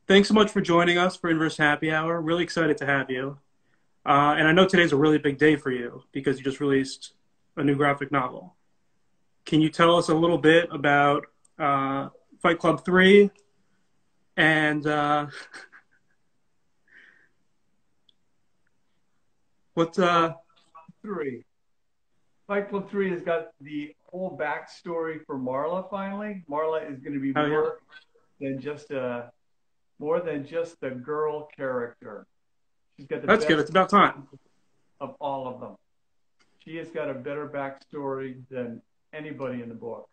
Thanks so much for joining us for Inverse Happy Hour. Really excited to have you. And I know today's a really big day for you because you just released a new graphic novel. Can you tell us a little bit about Fight Club 3 and what? Three. Fight Club 3 has got the whole backstory for Marla finally. Marla is going to be Oh yeah, than just a more than just a girl character. She's got the that's good. best It's about time. of all of them. She has got a better backstory than anybody in the book.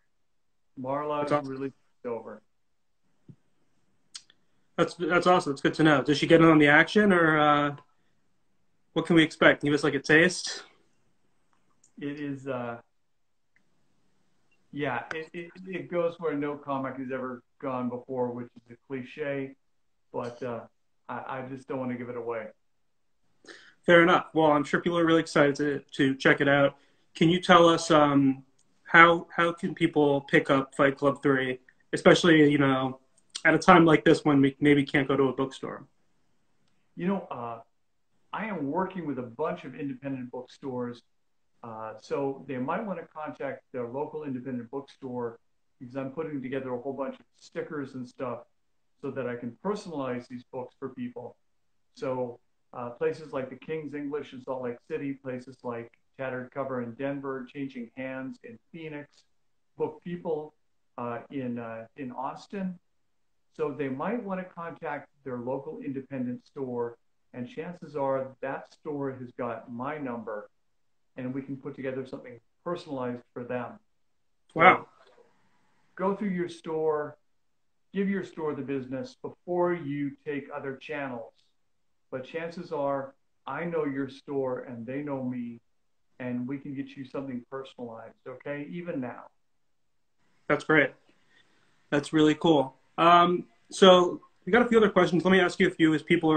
That's Marla's awesome. really over. That's awesome. It's good to know. Does she get in on the action, or what can we expect? Give us like a taste. It is, yeah, it goes where no comic has ever gone before, which is a cliche, but I just don't want to give it away. Fair enough. Well, I'm sure people are really excited to check it out. Can you tell us how can people pick up Fight Club 3, especially at a time like this when we maybe can't go to a bookstore? You know, I am working with a bunch of independent bookstores, so they might want to contact their local independent bookstore because I'm putting together a whole bunch of stickers and stuff so that I can personalize these books for people. So places like the King's English in Salt Lake City, places like Tattered Cover in Denver, Changing Hands in Phoenix, Book People in Austin. So they might want to contact their local independent store, and chances are that store has got my number, and we can put together something personalized for them. Wow, So go through your store, give your store the business before you take other channels. But chances are I know your store and they know me, and we can get you something personalized, okay? Even now. that's great. That's really cool. So we got a few other questions. Let me ask you a few as people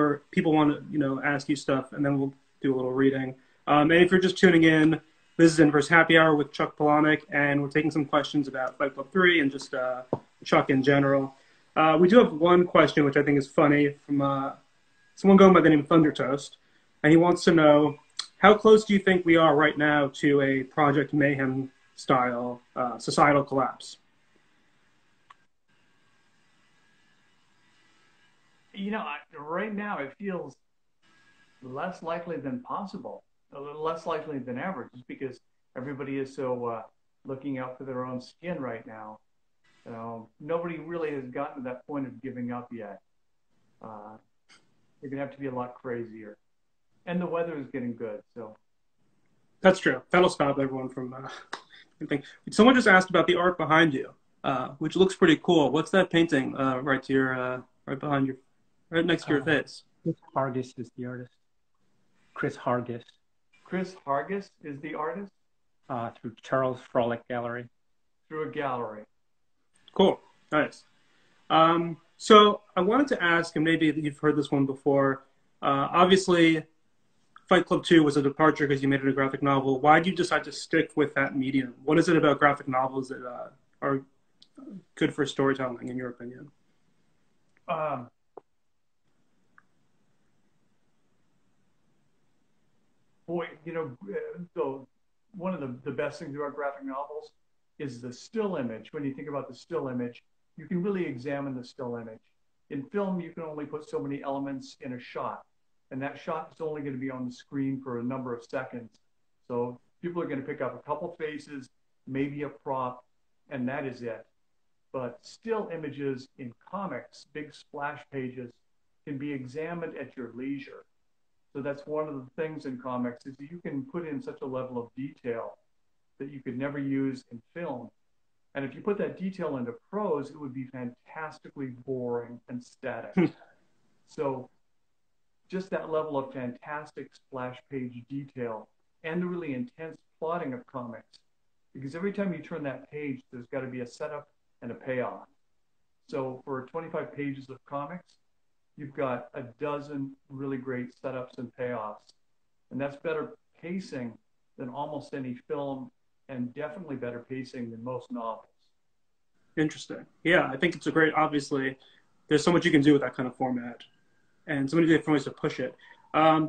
want to ask you stuff, and then we'll do a little reading. And if you're just tuning in, this is Inverse Happy Hour with Chuck Palahniuk, and we're taking some questions about Fight Club 3 and just Chuck in general. We do have one question which I think is funny from someone going by the name of Thunder Toast, and he wants to know how close do you think we are right now to a Project Mayhem style societal collapse? Right now it feels less likely than possible, a little less likely than ever, just because everybody is so looking out for their own skin right now. Nobody really has gotten to that point of giving up yet. Uh, They're gonna have to be a lot crazier, and the weather is getting good. So, That's true. That'll stop everyone from anything. Someone just asked about the art behind you, which looks pretty cool. What's that painting right behind your, right next to your Uh, face? Chris Hargis is the artist. Chris Hargis, Chris Hargis is the artist through Charles Frolick Gallery. through a gallery. Cool, nice. So I wanted to ask, and maybe you've heard this one before. Obviously, Fight Club 2 was a departure because you made it a graphic novel. Why did you decide to stick with that medium? What is it about graphic novels that are good for storytelling, in your opinion? Um, Boy, so one of the best things about graphic novels is the still image. When you think about the still image, you can really examine the still image. In film, you can only put so many elements in a shot, and that shot is only going to be on the screen for a number of seconds. So people are going to pick up a couple faces, maybe a prop, and that is it. But still images in comics, big splash pages, can be examined at your leisure. So that's one of the things in comics is you can put in such a level of detail that you could never use in film. And if you put that detail into prose, it would be fantastically boring and static. So just that level of fantastic splash page detail and the really intense plotting of comics, because every time you turn that page, there's got to be a setup and a payoff. So for 25 pages of comics, you've got a dozen really great setups and payoffs. And that's better pacing than almost any film, and definitely better pacing than most novels. Interesting. Yeah, I think it's a great, obviously, there's so much you can do with that kind of format, and so many different ways to push it.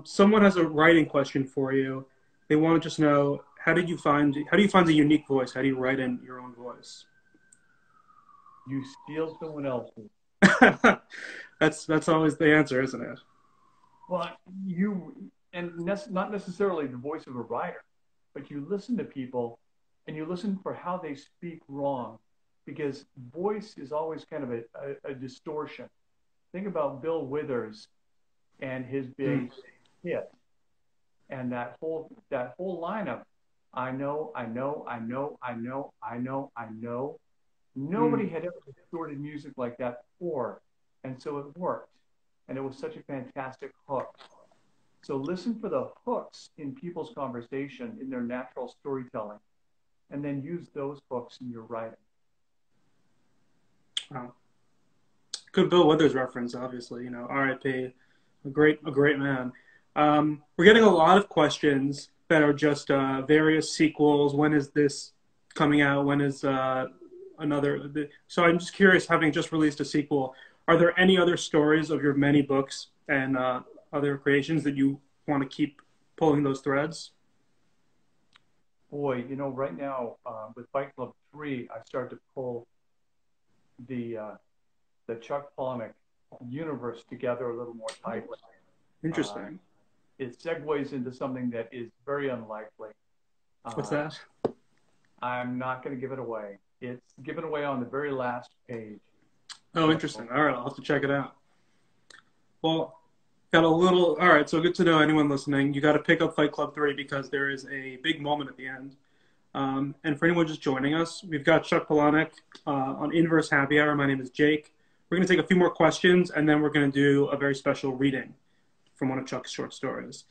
Someone has a writing question for you. They want to just know how do you find the unique voice? How do you write in your own voice? You steal someone else's. That's always the answer, isn't it? Well, not necessarily the voice of a writer, but you listen to people and you listen for how they speak wrong, because voice is always kind of a distortion. Think about Bill Withers and his big hit, and that whole lineup. I know, I know, I know, I know, I know, I know. Nobody had ever distorted music like that before, and so it worked, and it was such a fantastic hook. So listen for the hooks in people's conversation, in their natural storytelling, and then use those hooks in your writing. Wow. Good Bill Withers reference, obviously. R.I.P. A great man. We're getting a lot of questions that are just various sequels. When is this coming out? When is another? So I'm just curious, having just released a sequel, are there any other stories of your many books and other creations that you want to keep pulling those threads? Boy, right now with Fight Club 3, I start to pull the Chuck Palahniuk universe together a little more tightly. Interesting. It segues into something that is very unlikely. What's that? I'm not going to give it away. It's given away on the very last page. Oh, interesting. All right, I'll have to check it out. Well, all right, so good to know, anyone listening. You got to pick up Fight Club 3 because there is a big moment at the end. And for anyone just joining us, we've got Chuck Palahniuk on Inverse Happy Hour. My name is Jake. We're going to take a few more questions, and then we're going to do a very special reading from one of Chuck's short stories.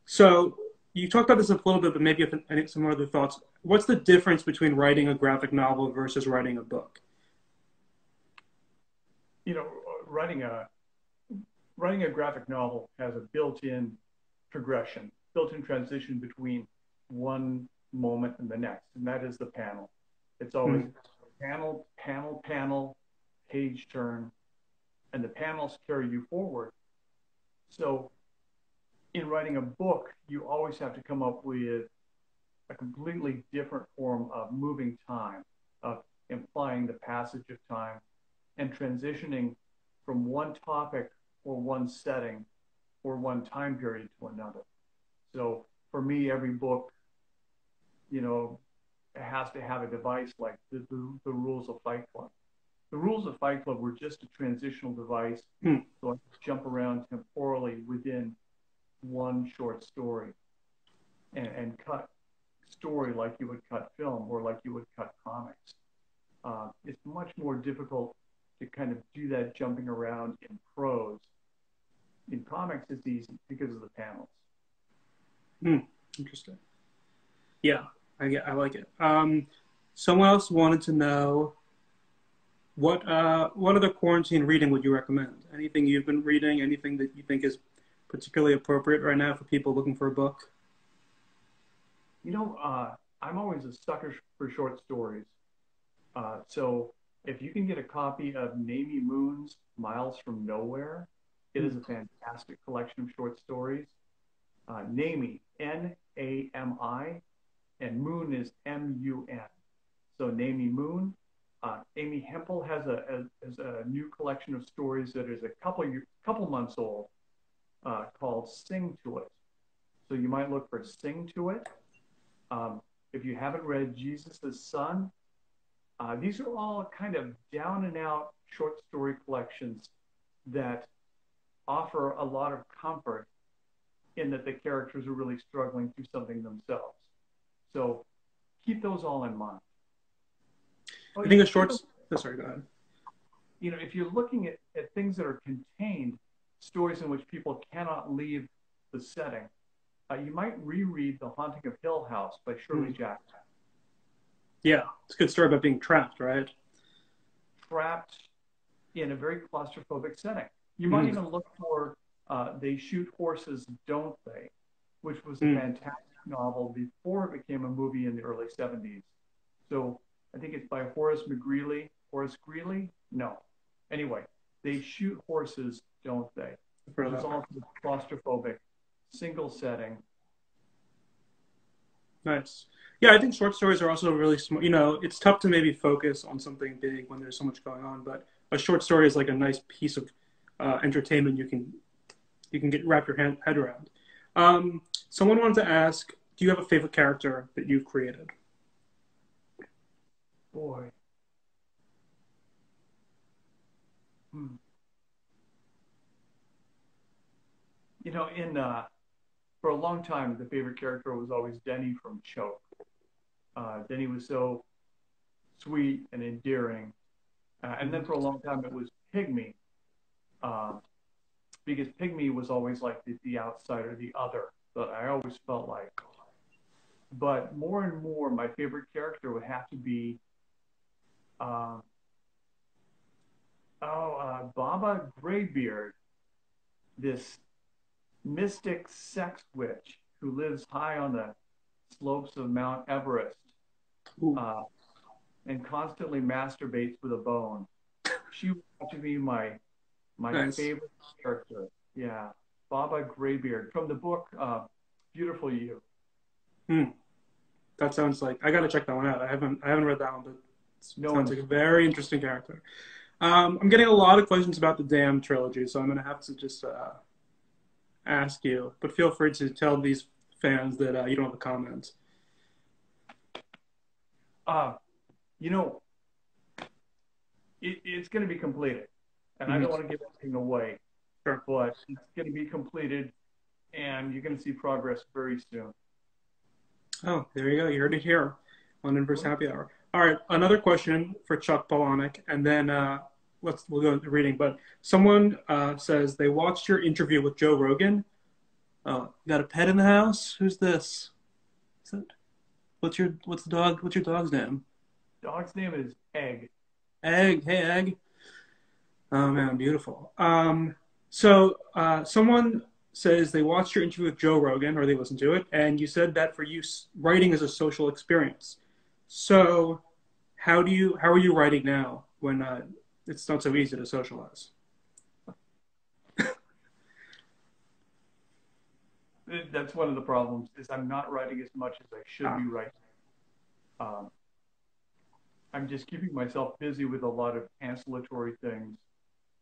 So you talked about this a little bit, but maybe some other thoughts. What's the difference between writing a graphic novel versus writing a book? Writing a graphic novel has a built-in progression, built-in transition between one moment and the next, and that is the panel. It's always panel, panel, panel, page turn, and the panels carry you forward. So in writing a book, you always have to come up with a completely different form of moving time, of implying the passage of time, and transitioning from one topic or one setting or one time period to another. So for me, every book, has to have a device like the rules of Fight Club. The rules of Fight Club were just a transitional device so I could jump around temporally within one short story and cut story like you would cut film or like you would cut comics. It's much more difficult to kind of do that jumping around in prose. In comics, it's easy because of the panels. Interesting. Yeah, I like it. Someone else wanted to know what other quarantine reading would you recommend? Anything you've been reading? Anything that you think is particularly appropriate right now for people looking for a book? I'm always a sucker for short stories. So if you can get a copy of Namie Moon's Miles from Nowhere, it is a fantastic collection of short stories. Namie, N-A-M-I, and Moon is M-U-N. So Namie Moon. Amy Hempel has a new collection of stories that is a couple months old called Sing to It. So you might look for Sing to It. If you haven't read Jesus' Son, these are all kind of down and out short story collections that offer a lot of comfort in that the characters are really struggling through something themselves. So keep those all in mind. I think sorry, go ahead. If you're looking at things that are contained, stories in which people cannot leave the setting, you might reread The Haunting of Hill House by Shirley Jackson. Yeah, it's a good story about being trapped, right? Trapped in a very claustrophobic setting. You might even look for They Shoot Horses, Don't They?, which was a fantastic novel before it became a movie in the early 70s. So I think it's by Horace Greeley? No. Anyway, they shoot horses, don't they? Which is also claustrophobic, single setting. Nice. Yeah, I think short stories are also really smart. You know, it's tough to maybe focus on something big when there's so much going on, but a short story is like a nice piece of entertainment you can get wrap your head around. Someone wanted to ask, do you have a favorite character that you've created? Boy. Hmm. You know, for a long time, the favorite character was always Denny from Choke. Denny was so sweet and endearing. And then for a long time, it was Pygmy, uh, because Pygmy was always like the outsider, the other that I always felt like. But more and more, my favorite character would have to be, uh, Baba Graybeard, this mystic sex witch who lives high on the slopes of Mount Everest, uh, and constantly masturbates with a bone. She would have to be my Nice. favorite character. Yeah, Baba Graybeard from the book Beautiful You. Hmm. That sounds like I gotta check that one out. I haven't read that one, but it No sounds one's like a very interesting character. I'm getting a lot of questions about the Damned trilogy, so I'm gonna have to just ask you. But feel free to tell these fans that you don't have a comment. uh, you know, it's going to be completed, and I Mm-hmm. don't want to give anything away, Sure. but it's going to be completed, and you're going to see progress very soon. Oh, there you go. You heard it here on Inverse Happy Hour. All right, another question for Chuck Palahniuk, and then we'll go into reading. But someone says they watched your interview with Joe Rogan. Got a pet in the house? Who's this? Is that, what's your dog's name? Dog's name is Egg. Egg. Hey, Egg. Oh man, beautiful. So someone says they watched your interview with Joe Rogan, or they listened to it, and you said that for you, writing is a social experience. So, how are you writing now when it's not so easy to socialize? That's one of the problems is I'm not writing as much as I should Ah, be writing. Um, I'm just keeping myself busy with a lot of ancillary things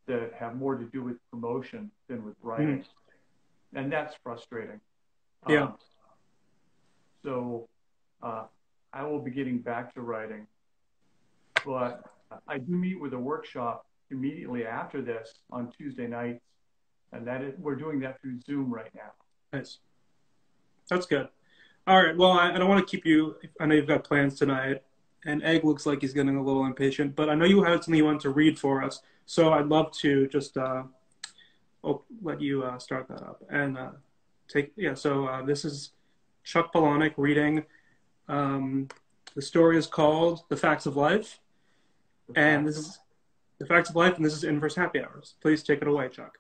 that have more to do with promotion than with mm, writing, and that's frustrating. yeah, Um, so uh, I will be getting back to writing, but I do meet with a workshop immediately after this on Tuesday nights, and we're doing that through Zoom right now. nice. That's good. All right. Well, I don't want to keep you. I know you've got plans tonight, and Egg looks like he's getting a little impatient. But I know you had something you wanted to read for us, so I'd love to just let you start that up and take. Yeah. So this is Chuck Palahniuk reading. Um, the story is called "The Facts of Life," The and fact, this is "The Facts of Life," and this is Inverse Happy Hours. Please take it away, Chuck.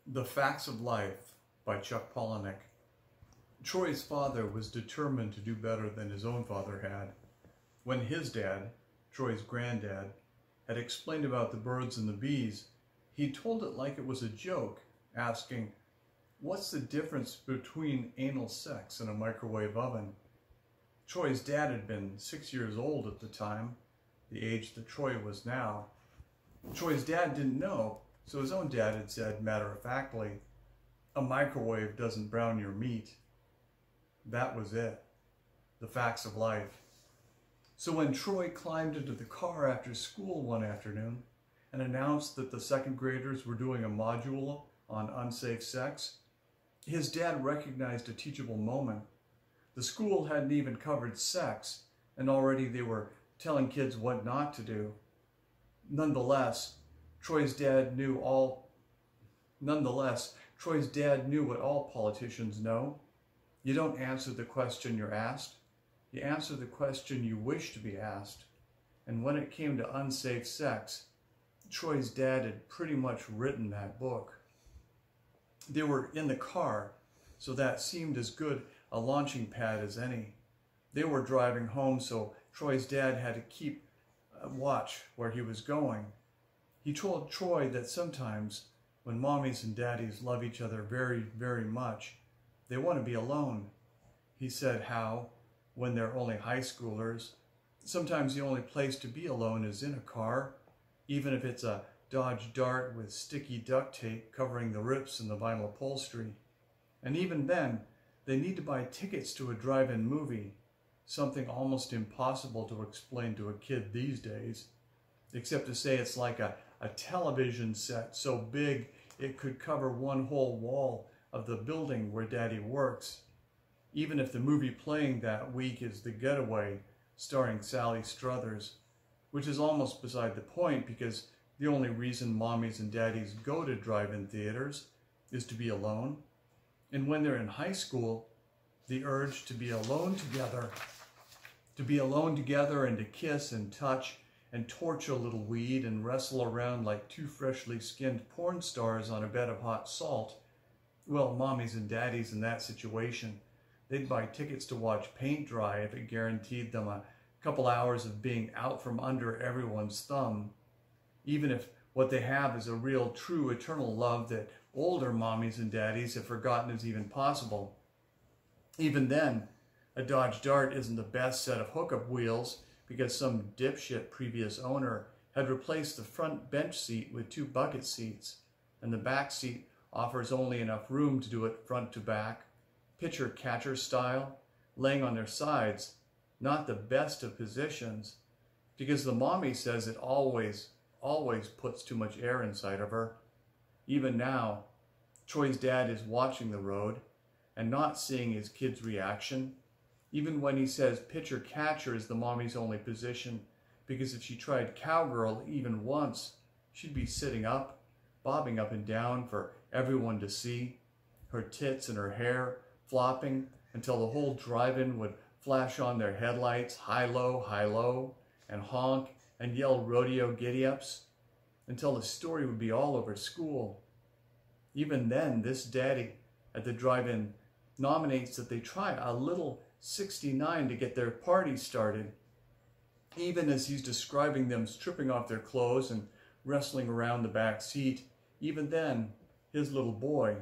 The Facts of Life by Chuck Palahniuk. Troy's father was determined to do better than his own father had. When his dad, Troy's granddad, had explained about the birds and the bees, he told it like it was a joke, asking, "What's the difference between anal sex and a microwave oven?" Troy's dad had been 6 years old at the time, the age that Troy was now. Troy's dad didn't know, so his own dad had said matter-of-factly, "A microwave doesn't brown your meat." That was it. The facts of life. So when Troy climbed into the car after school one afternoon and announced that the second graders were doing a module on unsafe sex, his dad recognized a teachable moment. The school hadn't even covered sex, and already they were telling kids what not to do. Nonetheless, Troy's dad knew what all politicians know. You don't answer the question you're asked. You answer the question you wish to be asked. And when it came to unsafe sex, Troy's dad had pretty much written that book. They were in the car, so that seemed as good a launching pad as any. They were driving home, so Troy's dad had to keep watch where he was going. He told Troy that sometimes when mommies and daddies love each other very, very much, they want to be alone. He said how, when they're only high schoolers, sometimes the only place to be alone is in a car, even if it's a Dodge Dart with sticky duct tape covering the rips in the vinyl upholstery. And even then, they need to buy tickets to a drive-in movie, something almost impossible to explain to a kid these days, except to say it's like a television set so big it could cover one whole wall of the building where Daddy works, even if the movie playing that week is The Getaway, starring Sally Struthers, which is almost beside the point because the only reason mommies and daddies go to drive-in theaters is to be alone. And when they're in high school, the urge to be alone together and to kiss and touch and torch a little weed and wrestle around like two freshly skinned porn stars on a bed of hot salt. Well, mommies and daddies in that situation, they'd buy tickets to watch paint dry if it guaranteed them a couple hours of being out from under everyone's thumb, even if what they have is a real, true, eternal love that older mommies and daddies have forgotten is even possible. Even then, a Dodge Dart isn't the best set of hookup wheels because some dipshit previous owner had replaced the front bench seat with 2 bucket seats, and the back seat offers only enough room to do it front to back, pitcher-catcher style, laying on their sides, not the best of positions, because the mommy says it always puts too much air inside of her. Even now, Troy's dad is watching the road and not seeing his kid's reaction, even when he says pitcher-catcher is the mommy's only position, because if she tried cowgirl even once, she'd be sitting up, bobbing up and down for everyone to see, her tits and her hair flopping until the whole drive-in would flash on their headlights, high-low, and honk and yell rodeo giddy-ups, until the story would be all over school. Even then, this daddy at the drive-in nominates that they try a little 69 to get their party started, even as he's describing them stripping off their clothes and wrestling around the back seat. Even then, his little boy,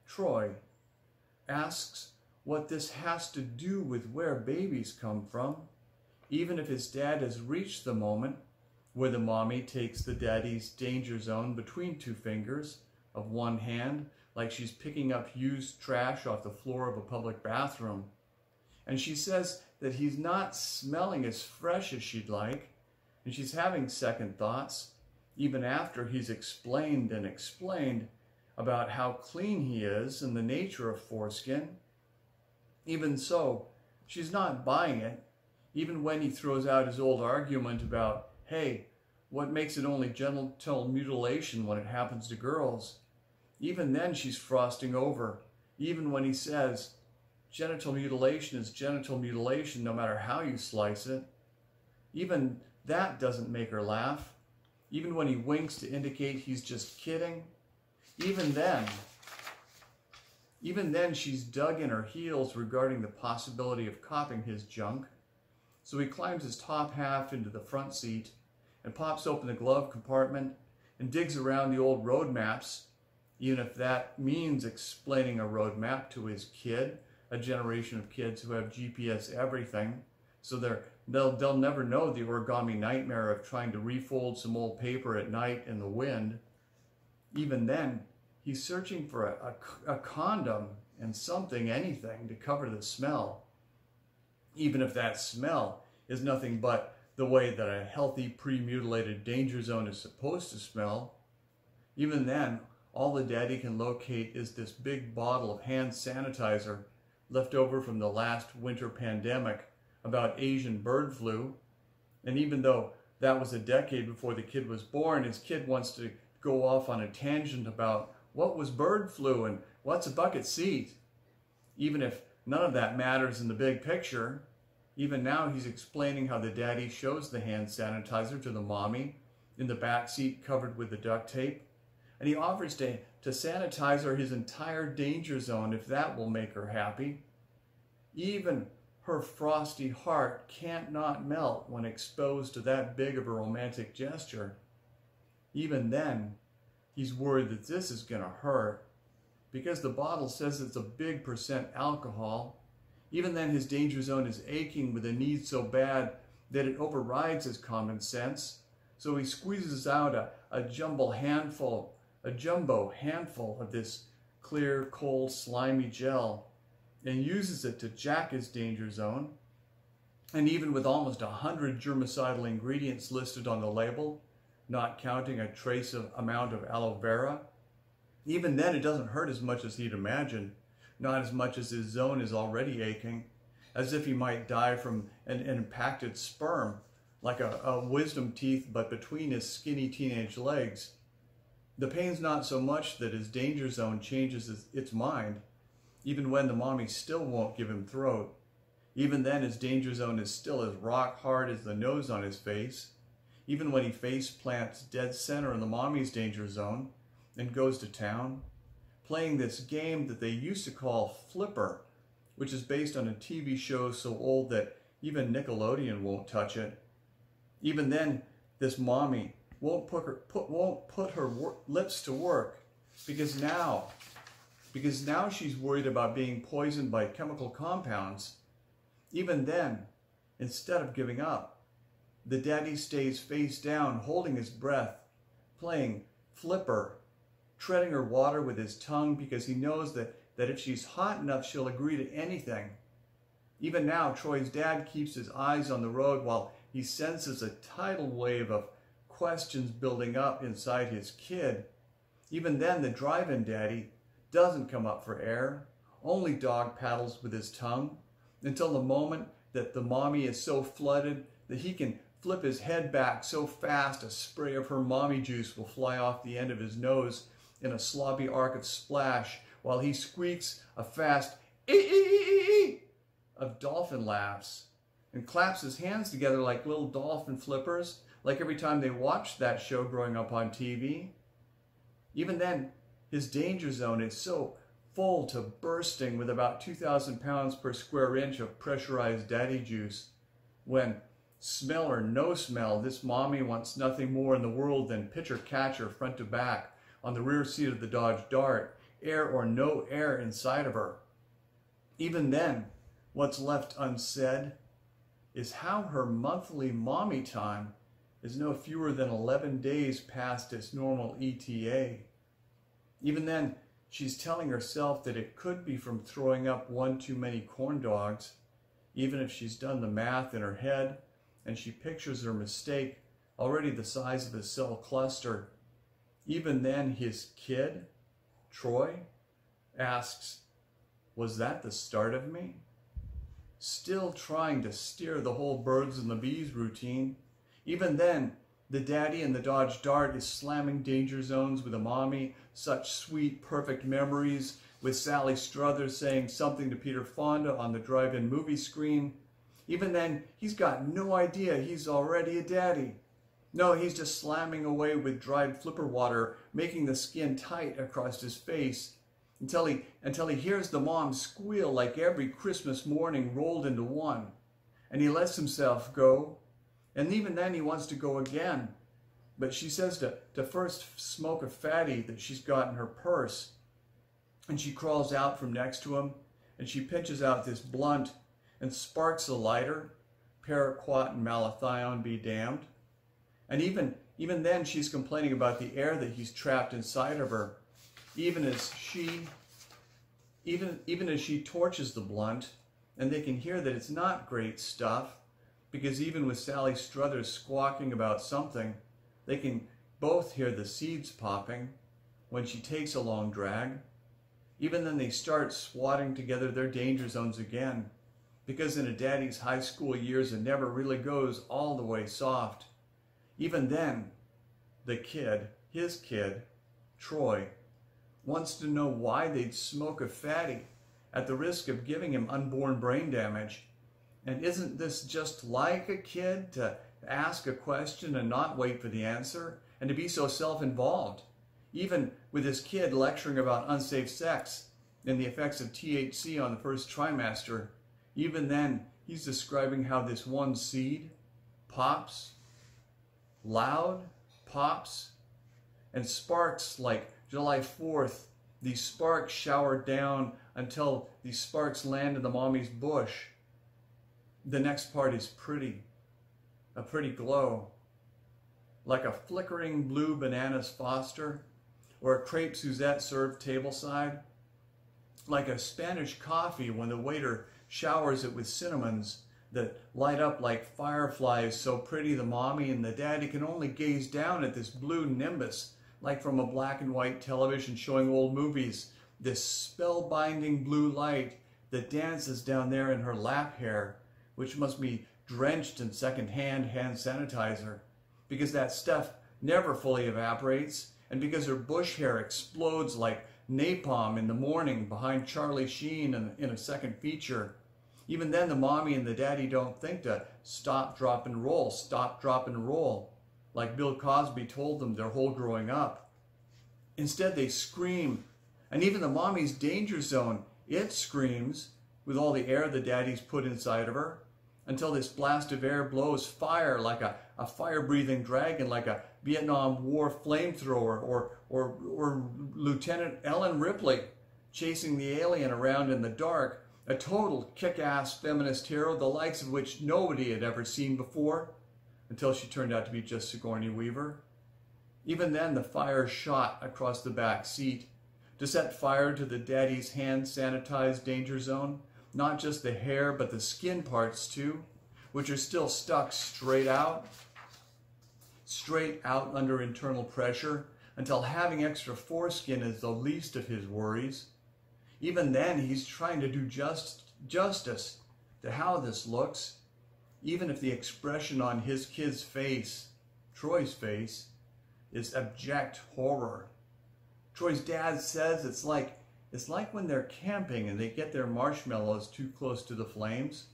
Troy, asks what this has to do with where babies come from, even if his dad has reached the moment where the mommy takes the daddy's danger zone between 2 fingers of one hand, like she's picking up used trash off the floor of a public bathroom. And she says that he's not smelling as fresh as she'd like, and she's having second thoughts, even after he's explained and explained about how clean he is and the nature of foreskin. Even so, she's not buying it, even when he throws out his old argument about, hey, what makes it only genital mutilation when it happens to girls? Even then she's frosting over, even when he says, genital mutilation is genital mutilation no matter how you slice it. Even that doesn't make her laugh, even when he winks to indicate he's just kidding. Even then she's dug in her heels regarding the possibility of copying his junk. So he climbs his top half into the front seat and pops open the glove compartment and digs around the old road maps, even if that means explaining a road map to his kid, a generation of kids who have GPS everything, so they'll never know the origami nightmare of trying to refold some old paper at night in the wind. Even then, he's searching for a condom and something, anything, to cover the smell, even if that smell is nothing but the way that a healthy pre-mutilated danger zone is supposed to smell. Even then, all the daddy can locate is this big bottle of hand sanitizer left over from the last winter pandemic about Asian bird flu. And even though that was a decade before the kid was born, his kid wants to go off on a tangent about what was bird flu and what's a bucket seat. Even if none of that matters in the big picture, even now he's explaining how the daddy shows the hand sanitizer to the mommy in the back seat covered with the duct tape. And he offers to sanitize her his entire danger zone if that will make her happy. Even her frosty heart can't not melt when exposed to that big of a romantic gesture. Even then, he's worried that this is going to hurt because the bottle says it's a big percent alcohol. Even then, his danger zone is aching with a need so bad that it overrides his common sense. So he squeezes out a jumbo handful of this clear, cold, slimy gel and uses it to jack his danger zone. And even with almost 100 germicidal ingredients listed on the label, not counting a trace amount of aloe vera, even then it doesn't hurt as much as he'd imagined, not as much as his zone is already aching, as if he might die from an impacted sperm, like a wisdom teeth but between his skinny teenage legs. The pain's not so much that his danger zone changes its mind, even when the mommy still won't give him throat. Even then his danger zone is still as rock hard as the nose on his face. Even when he face plants dead center in the mommy's danger zone and goes to town, playing this game that they used to call Flipper, which is based on a TV show so old that even Nickelodeon won't touch it. Even then, this mommy won't put her lips to work because now she's worried about being poisoned by chemical compounds. Even then, instead of giving up, the daddy stays face down, holding his breath, playing Flipper, treading her water with his tongue because he knows that if she's hot enough, she'll agree to anything. Even now, Troy's dad keeps his eyes on the road while he senses a tidal wave of questions building up inside his kid. Even then, the drive-in daddy doesn't come up for air, only dog paddles with his tongue, until the moment that the mommy is so flooded that he can flip his head back so fast a spray of her mommy juice will fly off the end of his nose in a sloppy arc of splash while he squeaks a fast ee of dolphin laughs and claps his hands together like little dolphin flippers, like every time they watched that show growing up on TV. Even then, his danger zone is so full to bursting with about 2,000 pounds per square inch of pressurized daddy juice when, smell or no smell, this mommy wants nothing more in the world than pitcher-catcher front to back on the rear seat of the Dodge Dart, air or no air inside of her. Even then, what's left unsaid is how her monthly mommy time is no fewer than 11 days past its normal ETA. Even then, she's telling herself that it could be from throwing up one too many corn dogs, even if she's done the math in her head and she pictures her mistake already the size of a cell cluster. Even then, his kid, Troy, asks, "Was that the start of me?" Still trying to steer the whole birds and the bees routine. Even then, the daddy in the Dodge Dart is slamming danger zones with a mommy, such sweet, perfect memories, with Sally Struthers saying something to Peter Fonda on the drive-in movie screen. Even then, he's got no idea he's already a daddy. No, he's just slamming away with dried flipper water, making the skin tight across his face, until he hears the mom squeal like every Christmas morning rolled into one. And he lets himself go. And even then he wants to go again. But she says to first smoke a fatty that she's got in her purse. And she crawls out from next to him and she pinches out this blunt and sparks a lighter. Paraquat and malathion be damned. And even then she's complaining about the air that he's trapped inside of her. Even as she torches the blunt, and they can hear that it's not great stuff, because even with Sally Struthers squawking about something, they can both hear the seeds popping when she takes a long drag. Even then they start swatting together their danger zones again, because in a daddy's high school years it never really goes all the way soft. Even then, the kid, his kid, Troy, wants to know why they'd smoke a fatty at the risk of giving him unborn brain damage. And isn't this just like a kid to ask a question and not wait for the answer, and to be so self-involved? Even with his kid lecturing about unsafe sex and the effects of THC on the first trimester, even then he's describing how this one seed pops, loud, pops, and sparks like July 4th, these sparks shower down until these sparks land in the mommy's bush. The next part is pretty, a pretty glow, like a flickering blue bananas Foster or a crepe Suzette served tableside, like a Spanish coffee when the waiter showers it with cinnamons that light up like fireflies, so pretty the mommy and the daddy can only gaze down at this blue nimbus, like from a black and white television showing old movies, this spellbinding blue light that dances down there in her lap hair, which must be drenched in second-hand hand sanitizer, because that stuff never fully evaporates, and because her bush hair explodes like napalm in the morning behind Charlie Sheen in a second feature. Even then, the mommy and the daddy don't think to stop, drop, and roll, like Bill Cosby told them their whole growing up. Instead, they scream, and even the mommy's danger zone, it screams with all the air the daddy's put inside of her, until this blast of air blows fire like a fire-breathing dragon, like a Vietnam War flamethrower, or Lieutenant Ellen Ripley chasing the alien around in the dark, a total kick-ass feminist hero, the likes of which nobody had ever seen before, until she turned out to be just Sigourney Weaver. Even then, the fire shot across the back seat to set fire to the daddy's hand-sanitized danger zone, not just the hair, but the skin parts too, which are still stuck straight out under internal pressure, until having extra foreskin is the least of his worries. Even then, he's trying to do justice to how this looks, even if the expression on his kid's face, Troy's face, is abject horror. Troy's dad says it's like when they're camping and they get their marshmallows too close to the flames,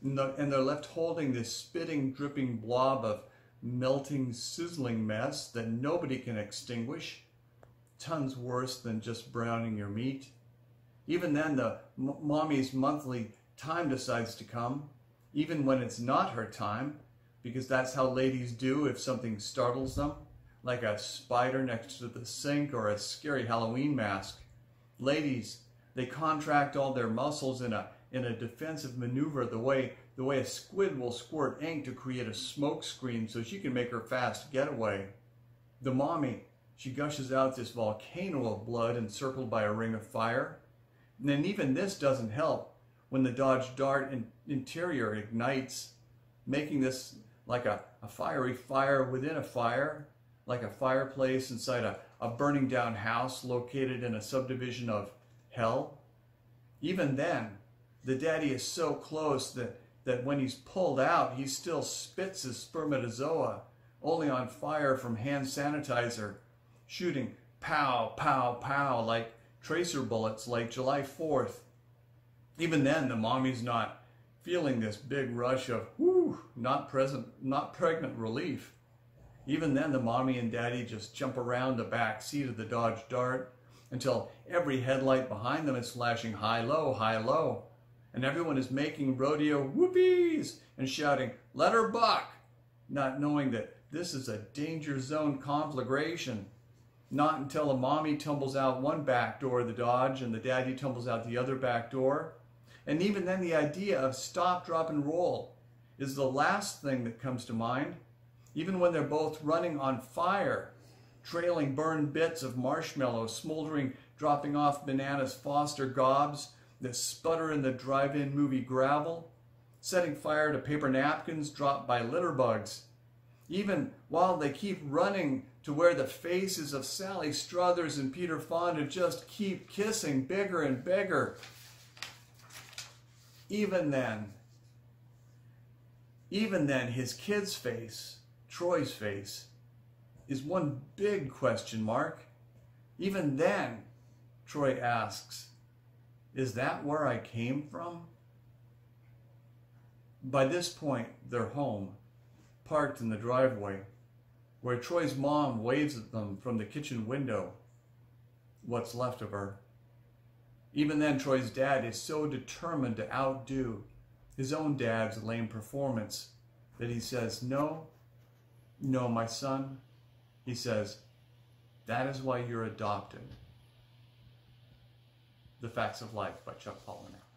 and they're left holding this spitting, dripping blob of melting, sizzling mess that nobody can extinguish, tons worse than just browning your meat. Even then, the mommy's monthly time decides to come, even when it's not her time, because that's how ladies do if something startles them, like a spider next to the sink or a scary Halloween mask. Ladies, they contract all their muscles in a defensive maneuver the way a squid will squirt ink to create a smoke screen so she can make her fast getaway. The mommy, she gushes out this volcano of blood encircled by a ring of fire. And then even this doesn't help when the Dodge Dart interior ignites, making this like a fiery fire within a fire, like a fireplace inside a burning down house located in a subdivision of hell. Even then, the daddy is so close that when he's pulled out, he still spits his spermatozoa, only on fire from hand sanitizer, shooting pow, pow, pow, like tracer bullets, like July 4th. Even then, the mommy's not feeling this big rush of, whoo, not pregnant relief. Even then, the mommy and daddy just jump around the back seat of the Dodge Dart until every headlight behind them is flashing high-low, and everyone is making rodeo whoopies and shouting, "Let her buck," not knowing that this is a danger zone conflagration. Not until the mommy tumbles out one back door of the Dodge and the daddy tumbles out the other back door. And even then, the idea of stop, drop, and roll is the last thing that comes to mind. Even when they're both running on fire, trailing burned bits of marshmallow, smoldering, dropping off bananas Foster gobs that sputter in the drive-in movie gravel, setting fire to paper napkins dropped by litter bugs. Even while they keep running to where the faces of Sally Struthers and Peter Fonda just keep kissing bigger and bigger. Even then, his kid's face, Troy's face, is one big question mark. Even then, Troy asks, "Is that where I came from?" By this point, they're home, parked in the driveway, where Troy's mom waves at them from the kitchen window, what's left of her. Even then, Troy's dad is so determined to outdo his own dad's lame performance that he says, "No, my son," he says, That is why you're adopted. The Facts of Life by Chuck Palahniuk.